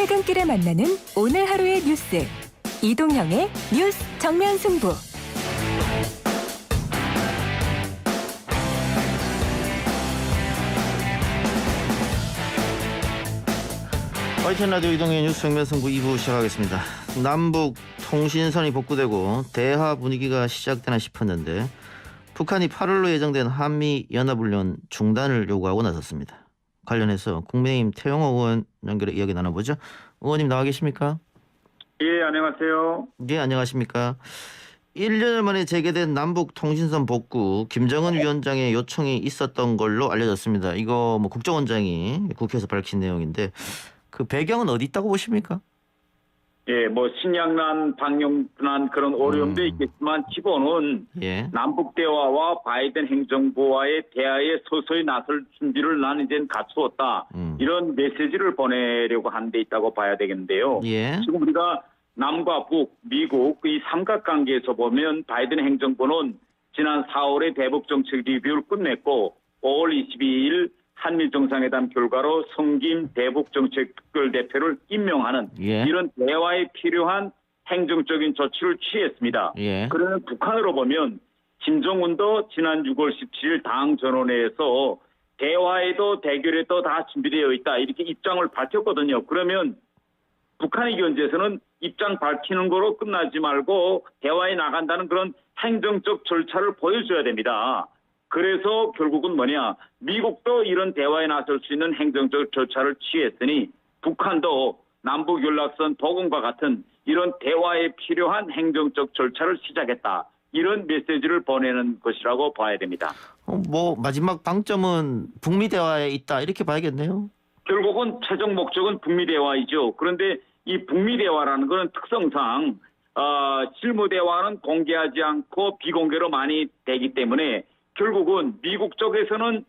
퇴근길에 만나는 오늘 하루의 뉴스. 이동형의 뉴스 정면 승부. YTN 라디오 이동의 뉴스 정면 승부 2부 시작하겠습니다. 남북 통신선이 복구되고 대화 분위기가 시작되나 싶었는데 북한이 8월로 예정된 한미 연합훈련 중단을 요구하고 나섰습니다. 관련해서 국민의힘 태영호 의원 연결해 이야기 나눠보죠. 의원님 나와 계십니까? 예, 안녕하세요. 예, 안녕하십니까? 1년 만에 재개된 남북 통신선 복구 김정은 위원장의 요청이 있었던 걸로 알려졌습니다. 이거 뭐 국정원장이 국회에서 밝힌 내용인데 그 배경은 어디 있다고 보십니까? 예, 뭐 신양난, 방영난 그런 어려움도 있겠지만 기본은 예. 남북 대화와 바이든 행정부와의 대화에 서서히 나설 준비를 나는 이제 갖추었다. 이런 메시지를 보내려고 한 데 있다고 봐야 되겠는데요. 예. 지금 우리가 남과 북, 미국 이 삼각관계에서 보면 바이든 행정부는 지난 4월에 대북 정책 리뷰를 끝냈고 5월 22일 한미 정상회담 결과로 성김 대북 정책 특별대표를 임명하는 예. 이런 대화에 필요한 행정적인 조치를 취했습니다. 예. 그러면 북한으로 보면 김정은도 지난 6월 17일 당 전원회에서 대화에도 대결에도 다 준비되어 있다 이렇게 입장을 밝혔거든요. 그러면 북한의 견제에서는 입장 밝히는 거로 끝나지 말고 대화에 나간다는 그런 행정적 절차를 보여줘야 됩니다. 그래서 결국은 뭐냐, 미국도 이런 대화에 나설 수 있는 행정적 절차를 취했으니 북한도 남북 연락선 복원과 같은 이런 대화에 필요한 행정적 절차를 시작했다. 이런 메시지를 보내는 것이라고 봐야 됩니다. 뭐 마지막 방점은 북미 대화에 있다 이렇게 봐야겠네요. 결국은 최종 목적은 북미 대화이죠. 그런데 이 북미 대화라는 것은 특성상 실무 대화는 공개하지 않고 비공개로 많이 되기 때문에 결국은 미국 쪽에서는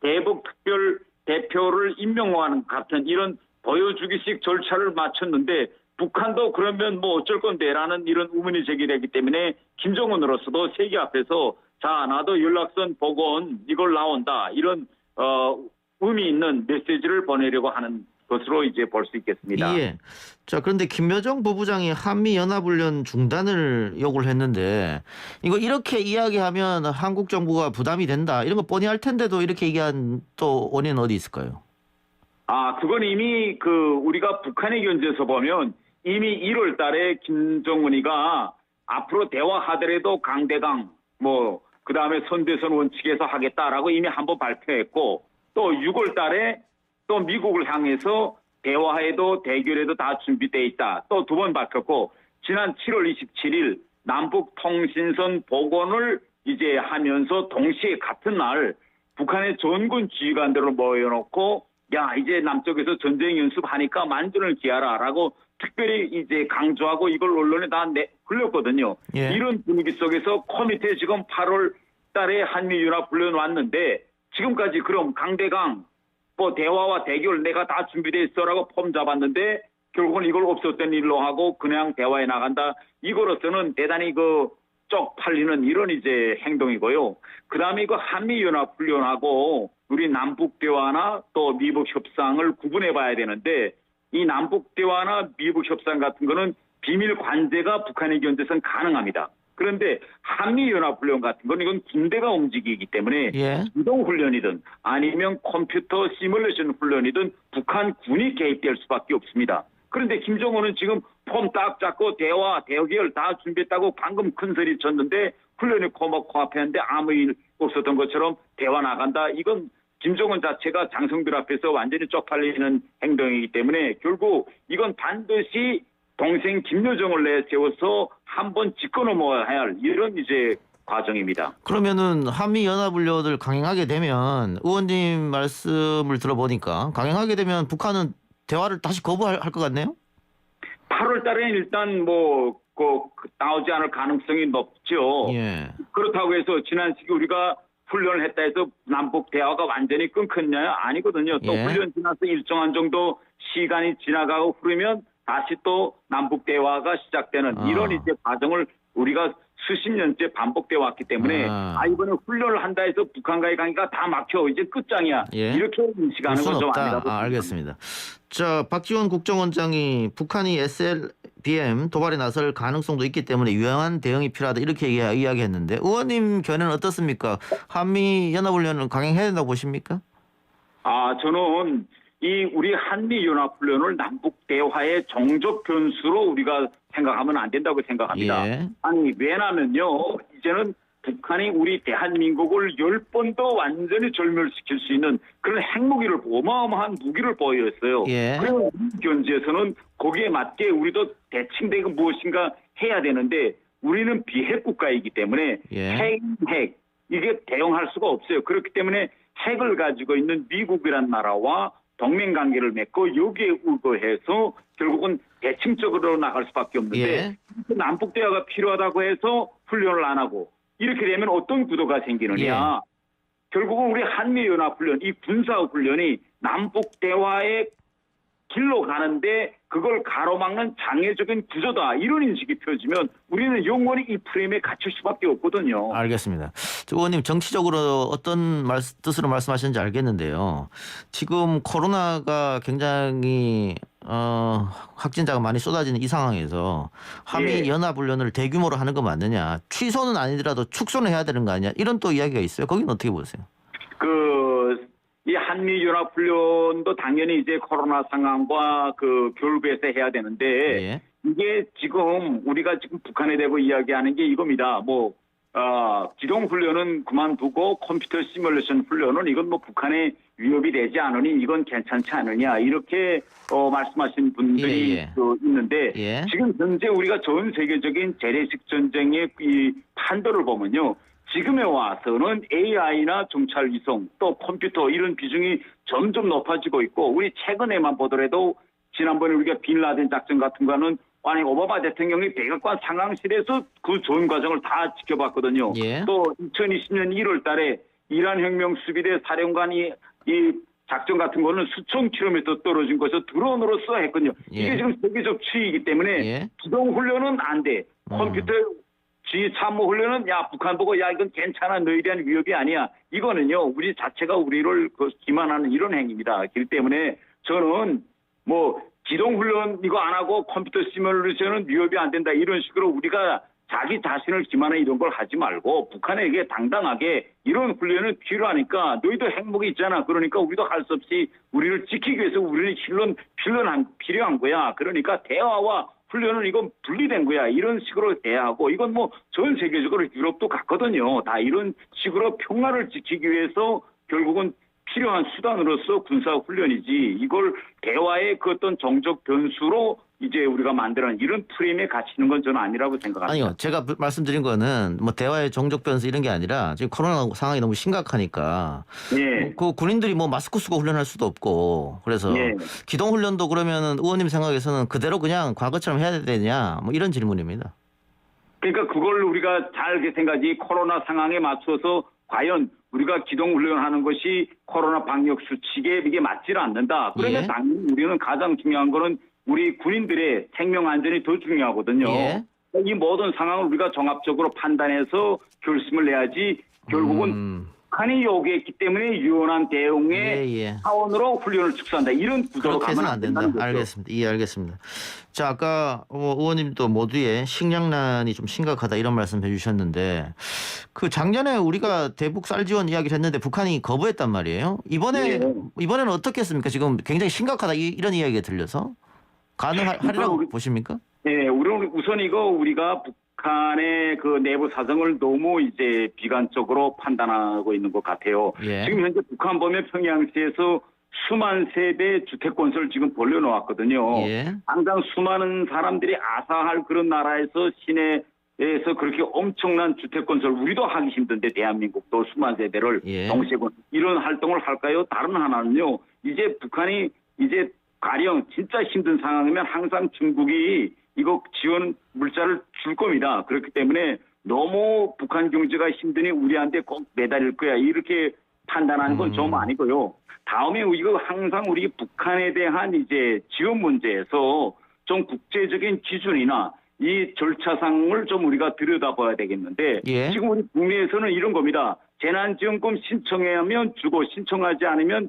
대북 특별 대표를 임명하는 같은 이런 보여주기식 절차를 마쳤는데 북한도 그러면 뭐 어쩔 건데라는 이런 의문이 제기되기 때문에 김정은으로서도 세계 앞에서 자 나도 연락선 복원 이걸 나온다 이런 의미 있는 메시지를 보내려고 하는 것으로 이제 볼 수 있겠습니다. 예. 자, 그런데 김여정 부부장이 한미 연합훈련 중단을 요구를 했는데 이거 이렇게 이야기하면 한국 정부가 부담이 된다 이런 거 뻔히 알 텐데도 이렇게 얘기한 또 원인은 어디 있을까요? 그건 이미 우리가 북한의 견제에서 보면 이미 1월 달에 김정은이가 앞으로 대화하더라도 강대강 그다음에 선대선 원칙에서 하겠다라고 이미 한번 발표했고 또 6월 달에 또 미국을 향해서 대화에도 대결에도 다 준비되어 있다. 또 두 번 밝혔고 지난 7월 27일 남북 통신선 복원을 이제 하면서 동시에 같은 날 북한의 전군 지휘관들을 모여놓고 야 이제 남쪽에서 전쟁 연습하니까 만전을 기하라라고 특별히 이제 강조하고 이걸 언론에 다 흘렸거든요. 예. 이런 분위기 속에서 코미태 지금 8월 달에 한미연합훈련 왔는데 지금까지 그럼 강대강 대화와 대결 내가 다 준비돼 있어라고 폼 잡았는데 결국은 이걸 없었던 일로 하고 그냥 대화에 나간다. 이거로서는 대단히 쪽팔리는 이런 이제 행동이고요. 그다음에 이거 한미연합훈련하고 우리 남북 대화나 또 미북 협상을 구분해 봐야 되는데 이 남북 대화나 미북 협상 같은 거는 비밀 관제가 북한의 견제선 가능합니다. 그런데 한미연합훈련 같은 건 이건 군대가 움직이기 때문에 예. 이동훈련이든 아니면 컴퓨터 시뮬레이션 훈련이든 북한 군이 개입될 수밖에 없습니다. 그런데 김정은은 지금 폼 딱 잡고 대화, 대결 다 준비했다고 방금 큰 소리 쳤는데 훈련이 코앞했는데 아무 일 없었던 것처럼 대화 나간다. 이건 김정은 자체가 장성들 앞에서 완전히 쪽팔리는 행동이기 때문에 결국 이건 반드시 동생 김여정을 내세워서 한번 짚고 넘어야 할 이런 이제 과정입니다. 그러면은 한미 연합훈련을 강행하게 되면 의원님 말씀을 들어보니까 강행하게 되면 북한은 대화를 다시 거부할 것 같네요. 8월 달에는 일단 나오지 않을 가능성이 높죠. 예. 그렇다고 해서 지난 시기 우리가 훈련을 했다 해서 남북 대화가 완전히 끊겼냐요? 아니거든요. 또 예. 훈련 지나서 일정한 정도 시간이 지나가고 흐르면 다시 또 남북 대화가 시작되는 이런 이제 과정을 우리가 수십 년째 반복돼 왔기 때문에 이번에 훈련을 한다 해서 북한과의 관계가 다 막혀 이제 끝장이야. 예. 이렇게 인식하는 건 좀 아니라고. 알겠습니다. 자, 박지원 국정원장이 북한이 SLBM 도발에 나설 가능성도 있기 때문에 유연한 대응이 필요하다 이렇게 이야기했는데 의원님 견해는 어떻습니까? 한미 연합훈련을 강행해야 된다고 보십니까? 저는 이 우리 한미연합훈련을 남북 대화의 정적 변수로 우리가 생각하면 안 된다고 생각합니다. 예. 아니 왜냐면요 이제는 북한이 우리 대한민국을 10번 더 완전히 절멸시킬 수 있는 그런 핵무기를 어마어마한 무기를 보였어요. 예. 그리고 우리 견지에서는 거기에 맞게 우리도 대칭되고 무엇인가 해야 되는데 우리는 비핵 국가이기 때문에 예. 핵 이게 대응할 수가 없어요. 그렇기 때문에 핵을 가지고 있는 미국이란 나라와 동맹 관계를 맺고 여기에 의거해서 결국은 대칭적으로 나갈 수밖에 없는데 예. 남북 대화가 필요하다고 해서 훈련을 안 하고 이렇게 되면 어떤 구도가 생기느냐. 예. 결국은 우리 한미연합훈련, 이 군사훈련이 남북 대화의 길로 가는데 그걸 가로막는 장애적인 구조다. 이런 인식이 펴지면 우리는 영원히 이 프레임에 갇힐 수밖에 없거든요. 알겠습니다. 의원님 정치적으로 어떤 뜻으로 말씀하시는지 알겠는데요. 지금 코로나가 굉장히 확진자가 많이 쏟아지는 이 상황에서 한미 연합훈련을 대규모로 하는 거 맞느냐. 취소는 아니더라도 축소는 해야 되는 거 아니냐. 이런 또 이야기가 있어요. 거기는 어떻게 보세요? 이 한미연합훈련도 당연히 이제 코로나 상황과 결부해서 해야 되는데 예. 이게 지금 우리가 지금 북한에 대고 이야기하는 게 이겁니다. 기동훈련은 그만두고 컴퓨터 시뮬레이션 훈련은 이건 북한에 위협이 되지 않으니 이건 괜찮지 않느냐 이렇게 말씀하신 분들이 있는데 지금 현재 우리가 전 세계적인 재래식 전쟁의 이 판도를 보면요. 지금에 와서는 AI나 정찰 위성 또 컴퓨터 이런 비중이 점점 높아지고 있고 우리 최근에만 보더라도 지난번에 우리가 빈라덴 작전 같은 거는 아니 오바마 대통령이 백악관 상황실에서 그 좋은 과정을 다 지켜봤거든요. 또 2020년 1월 달에 이란 혁명 수비대 사령관이 이 작전 같은 거는 수천 킬로미터 떨어진 곳에서 드론으로써 했거든요. 이게 지금 세계적 추이이기 때문에 기동훈련은 안 돼. 컴퓨터 지참모훈련은 북한 보고 이건 괜찮아 너희에 대한 위협이 아니야. 이거는요 우리 자체가 우리를 기만하는 이런 행위입니다. 그렇기 때문에 저는 기동훈련 이거 안 하고 컴퓨터 시뮬레이션은 위협이 안 된다 이런 식으로 우리가 자기 자신을 기만하는 이런 걸 하지 말고 북한에게 당당하게 이런 훈련은 필요하니까 너희도 핵무기 있잖아. 그러니까 우리도 할 수 없이 우리를 지키기 위해서 우리는 필요한 거야. 그러니까 대화와 훈련은 이건 분리된 거야. 이런 식으로 대하고 이건 전 세계적으로 유럽도 같거든요. 다 이런 식으로 평화를 지키기 위해서 결국은 필요한 수단으로서 군사훈련이지 이걸 대화의 그 어떤 정적 변수로 이제 우리가 만드는 이런 프레임에 갇히는 건 저는 아니라고 생각합니다. 아니요. 제가 말씀드린 거는 대화의 정적 변수 이런 게 아니라 지금 코로나 상황이 너무 심각하니까 그 군인들이 마스크 쓰고 훈련할 수도 없고 그래서 기동훈련도 그러면은 의원님 생각에서는 그대로 그냥 과거처럼 해야 되냐 이런 질문입니다. 그러니까 그걸 우리가 잘 생각하지 코로나 상황에 맞춰서 과연 우리가 기동훈련하는 것이 코로나 방역 수칙에 이게 맞지를 않는다. 그러면 당연히 우리는 가장 중요한 거는 우리 군인들의 생명 안전이 더 중요하거든요. 이 모든 상황을 우리가 종합적으로 판단해서 결심을 내야지 결국은 북한이 요구했기 때문에 유연한 대응의 차원으로 훈련을 축소한다. 이런 구조로 그렇게 해서는 가면 안 된다. 된다는 거죠. 알겠습니다. 알겠습니다. 자, 아까 의원님도 모두의 식량난이 좀 심각하다 이런 말씀 해주셨는데 작년에 우리가 대북 쌀 지원 이야기를 했는데 북한이 거부했단 말이에요. 이번에는 어떻게 했습니까? 지금 굉장히 심각하다 이런 이야기가 들려서 가능하리라고 보십니까? 네, 우선 우리가 북한의 그 내부 사정을 너무 이제 비관적으로 판단하고 있는 것 같아요. 지금 현재 북한 보면 평양시에서 수만 세대 주택 건설 지금 벌려놓았거든요. 당장 수많은 사람들이 아사할 그런 나라에서 시내에서 그렇게 엄청난 주택 건설 우리도 하기 힘든데 대한민국도 수만 세대를 동시에 이런 활동을 할까요? 다른 하나는요. 이제 북한이 이제 가령 진짜 힘든 상황이면 항상 중국이 이거 지원 물자를 줄 겁니다. 그렇기 때문에 너무 북한 경제가 힘드니 우리한테 꼭 매달릴 거야. 이렇게 판단하는 건 좀 아니고요. 다음에 이거 항상 우리 북한에 대한 이제 지원 문제에서 좀 국제적인 기준이나 이 절차상을 좀 우리가 들여다봐야 되겠는데 예. 지금 우리 국내에서는 이런 겁니다. 재난지원금 신청하면 주고 신청하지 않으면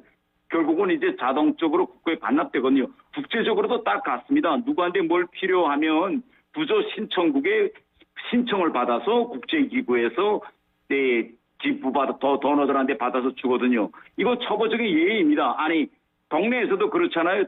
결국은 이제 자동적으로 국고에 반납되거든요. 국제적으로도 딱 같습니다. 누구한테 뭘 필요하면 부조 신청국에 신청을 받아서 국제기구에서 기부받아 도너들한테 받아서 주거든요. 이거 초보적인 예의입니다. 아니 동네에서도 그렇잖아요.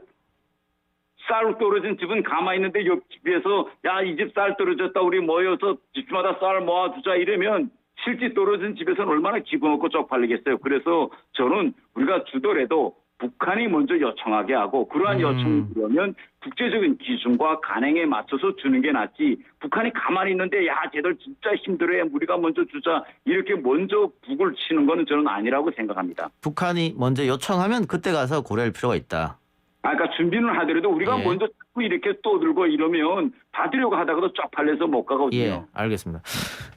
쌀 떨어진 집은 가만히 있는데 옆집에서 야 이 집 쌀 떨어졌다 우리 모여서 집마다 쌀 모아주자 이러면 실제 떨어진 집에서는 얼마나 기분 없고 쪽팔리겠어요. 그래서 저는 우리가 주더라도 북한이 먼저 요청하게 하고 그러한 요청이 들어오면 국제적인 기준과 간행에 맞춰서 주는 게 낫지 북한이 가만히 있는데 야 쟤들 진짜 힘들어해 우리가 먼저 주자 이렇게 먼저 북을 치는 거는 저는 아니라고 생각합니다. 북한이 먼저 요청하면 그때 가서 고려할 필요가 있다. 그러니까 준비는 하더라도 우리가 예. 먼저 자꾸 이렇게 떠들고 이러면 받으려고 하다가도 쪽팔려서 못 가거든요. 예, 알겠습니다.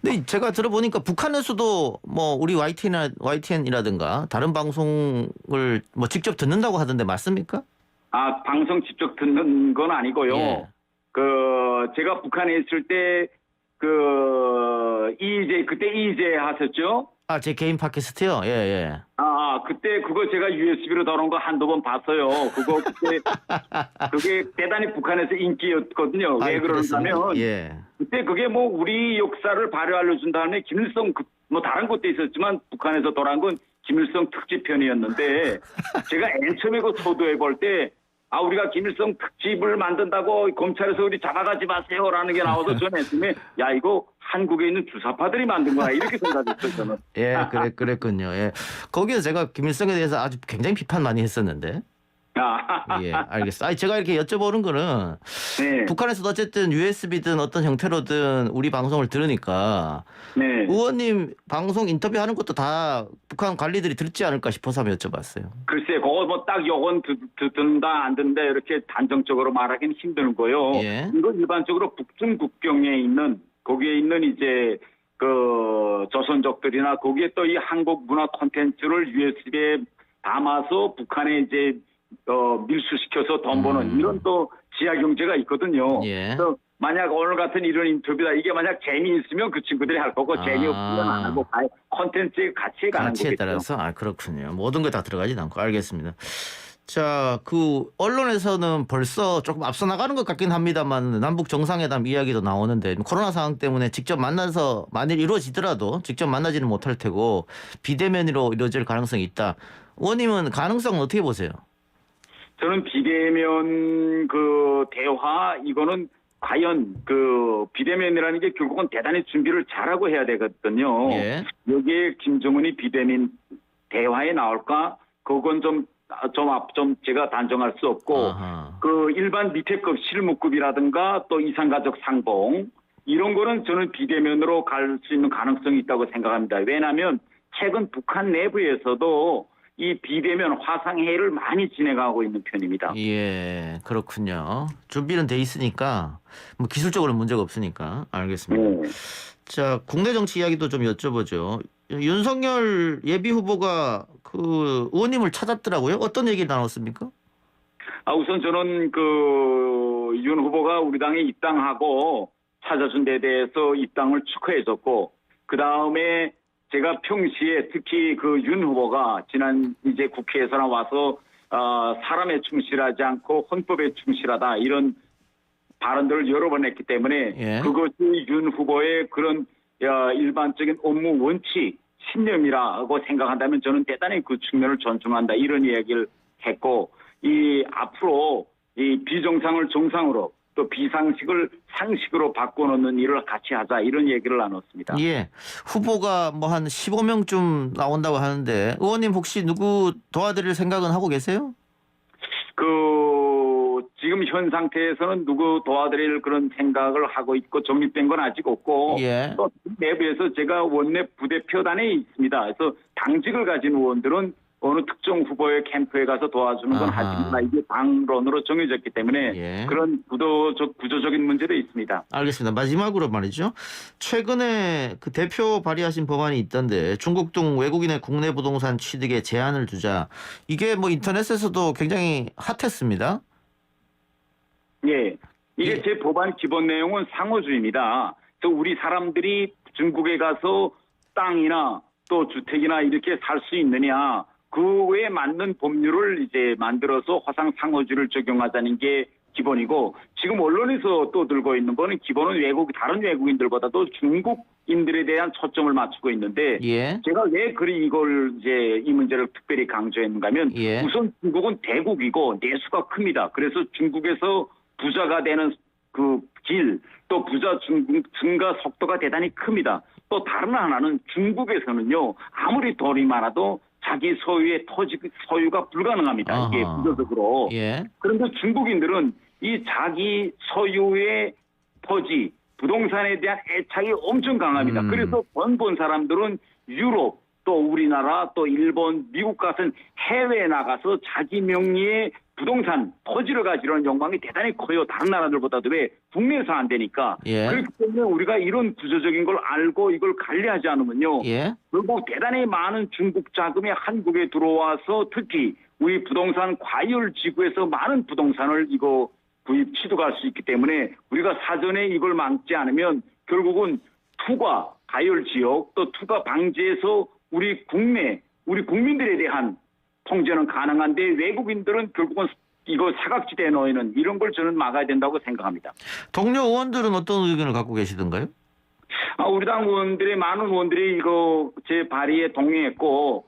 근데 제가 들어보니까 북한에서도 뭐 우리 YTN이라든가 다른 방송을 뭐 직접 듣는다고 하던데 맞습니까? 아 방송 직접 듣는 건 아니고요. 예. 제가 북한에 있을 때 그때 이재 하셨죠? 아, 제 개인 팟캐스트요? 예, 예. 그때 그거 제가 USB로 다룬 거 한두 번 봤어요. 그게 대단히 북한에서 인기였거든요. 왜 그러냐면 예. 그때 그게 뭐 우리 역사를 바로 알려준 다음에 김일성 뭐 다른 것도 있었지만 북한에서 돌아온 건 김일성 특집편이었는데 제가 맨 처음에 그 소도해 볼 때 우리가 김일성 특집을 만든다고 검찰에서 우리 잡아가지 마세요라는 게 나와서 저는 했으면 야 이거 한국에 있는 주사파들이 만든 거야 이렇게 생각했어요 저는. 예, 그랬군요. 예. 거기서 제가 김일성에 대해서 아주 굉장히 비판 많이 했었는데. 예, 알겠어. 제가 이렇게 여쭤보는 거는 네. 북한에서도 어쨌든 USB든 어떤 형태로든 우리 방송을 들으니까 네. 의원님 방송 인터뷰하는 것도 다 북한 관리들이 듣지 않을까 싶어서 한번 여쭤봤어요. 글쎄, 그거 뭐 딱 요건 듣는다 안 듣는다 이렇게 단정적으로 말하기는 힘든 거요. 예. 이건 일반적으로 북중 국경에 있는 거기에 있는 이제 그 조선족들이나 거기에 또 이 한국 문화 콘텐츠를 USB에 담아서 북한에 이제 밀수시켜서 돈 버는 이런 또 지하 경제가 있거든요. 예. 그래서 만약 오늘 같은 이런 인터뷰다 이게 만약 재미있으면 그 친구들이 할 거고 재미없으면 안 하고 콘텐츠의 가치에 가는 가치에 거겠죠. 따라서 그렇군요. 모든 게 다 들어가진 않고 알겠습니다. 자, 그 언론에서는 벌써 조금 앞서 나가는 것 같긴 합니다만 남북 정상회담 이야기도 나오는데 코로나 상황 때문에 직접 만나서 만일 이루어지더라도 직접 만나지는 못할 테고 비대면으로 이루어질 가능성이 있다. 의원님은 가능성은 어떻게 보세요? 저는 비대면 그 대화 이거는 과연 그 비대면이라는 게 결국은 대단히 준비를 잘하고 해야 되거든요. 예. 여기에 김정은이 비대면 대화에 나올까? 그건 좀 제가 단정할 수 없고 아하. 그 일반 밑에급 실무급이라든가 또 이상가족 상봉 이런 거는 저는 비대면으로 갈 수 있는 가능성이 있다고 생각합니다. 왜냐하면 최근 북한 내부에서도 이 비대면 화상회의를 많이 진행하고 있는 편입니다. 예, 그렇군요. 준비는 돼 있으니까 뭐 기술적으로 문제가 없으니까 알겠습니다. 자, 국내 정치 이야기도 좀 여쭤보죠. 윤석열 예비 후보가 그 의원님을 찾았더라고요. 어떤 얘기 나눴습니까? 우선 저는 그 윤 후보가 우리 당에 입당하고 찾아준 데 대해서 입당을 축하해줬고 그 다음에 제가 평시에 특히 그 윤 후보가 지난 이제 국회에서나 와서 사람에 충실하지 않고 헌법에 충실하다 이런 발언들을 여러 번 했기 때문에 예. 그것이 윤 후보의 그런 일반적인 업무 원칙 신념이라고 생각한다면 저는 대단히 그 측면을 존중한다 이런 이야기를 했고 이 앞으로 이 비정상을 정상으로 또 비상식을 상식으로 바꿔놓는 일을 같이 하자 이런 얘기를 나눴습니다. 예, 후보가 뭐 한 15명쯤 나온다고 하는데 의원님 혹시 누구 도와드릴 생각은 하고 계세요? 지금 현 상태에서는 누구 도와드릴 그런 생각을 하고 있고 정립된 건 아직 없고 예. 또 내부에서 제가 원내 부대표단에 있습니다. 그래서 당직을 가진 의원들은 어느 특정 후보의 캠프에 가서 도와주는 건 아하. 하지만 이게 당론으로 정해졌기 때문에 예. 그런 구조적인 문제도 있습니다. 알겠습니다. 마지막으로 말이죠. 최근에 그 대표 발의하신 법안이 있던데 중국 등 외국인의 국내 부동산 취득에 제한을 두자. 이게 뭐 인터넷에서도 굉장히 핫했습니다. 예. 이게 예. 제 법안 기본 내용은 상호주의입니다. 그래서 우리 사람들이 중국에 가서 땅이나 또 주택이나 이렇게 살 수 있느냐, 그에 맞는 법률을 이제 만들어서 화상 상호주의를 적용하자는 게 기본이고, 지금 언론에서 또 들고 있는 거는 기본은 다른 외국인들보다도 중국인들에 대한 초점을 맞추고 있는데, 예. 제가 왜 그리 이 문제를 특별히 강조했는가 하면, 예. 우선 중국은 대국이고 내수가 큽니다. 그래서 중국에서 부자가 되는 그 길, 또 부자 증가 속도가 대단히 큽니다. 또 다른 하나는 중국에서는요, 아무리 돈이 많아도 자기 소유의 토지 소유가 불가능합니다. 이게 아하. 구조적으로. 예. 그런데 중국인들은 이 자기 소유의 토지, 부동산에 대한 애착이 엄청 강합니다. 그래서 돈 본 사람들은 유럽, 또 우리나라, 또 일본, 미국 같은 해외에 나가서 자기 명의의 부동산, 토지를 가지려는 욕망이 대단히 커요. 다른 나라들보다도. 왜? 국내에서 안 되니까. 예. 그렇기 때문에 우리가 이런 구조적인 걸 알고 이걸 관리하지 않으면요. 예. 결국 대단히 많은 중국 자금이 한국에 들어와서 특히 우리 부동산 과열 지구에서 많은 부동산을 구입 취득할 수 있기 때문에 우리가 사전에 이걸 막지 않으면 결국은 투과, 과열 지역, 또 투과 방지에서 우리 국민들에 대한 통제는 가능한데 외국인들은 결국은 이거 사각지대에 놓이는 이런 걸 저는 막아야 된다고 생각합니다. 동료 의원들은 어떤 의견을 갖고 계시던가요? 우리 당 의원들의 많은 의원들이 이거 제 발의에 동의했고,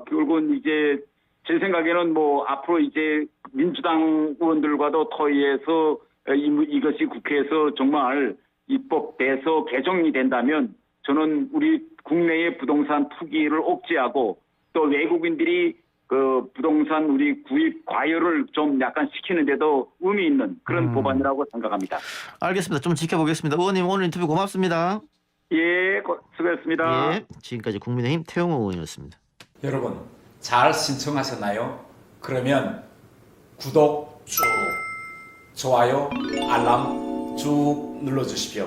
결국은 이제 제 생각에는 앞으로 이제 민주당 의원들과도 토의해서 이것이 국회에서 정말 입법돼서 개정이 된다면 저는 우리 국내의 부동산 투기를 억제하고 또 외국인들이 그 부동산 우리 구입 과열을 좀 약간 시키는데도 의미 있는 그런 법안이라고 생각합니다. 알겠습니다. 좀 지켜보겠습니다. 의원님 오늘 인터뷰 고맙습니다. 예, 수고했습니다. 예. 지금까지 국민의힘 태용호 의원이었습니다. 여러분 잘 신청하셨나요? 그러면 구독 쭉, 좋아요, 알람 쭉 눌러주십시오.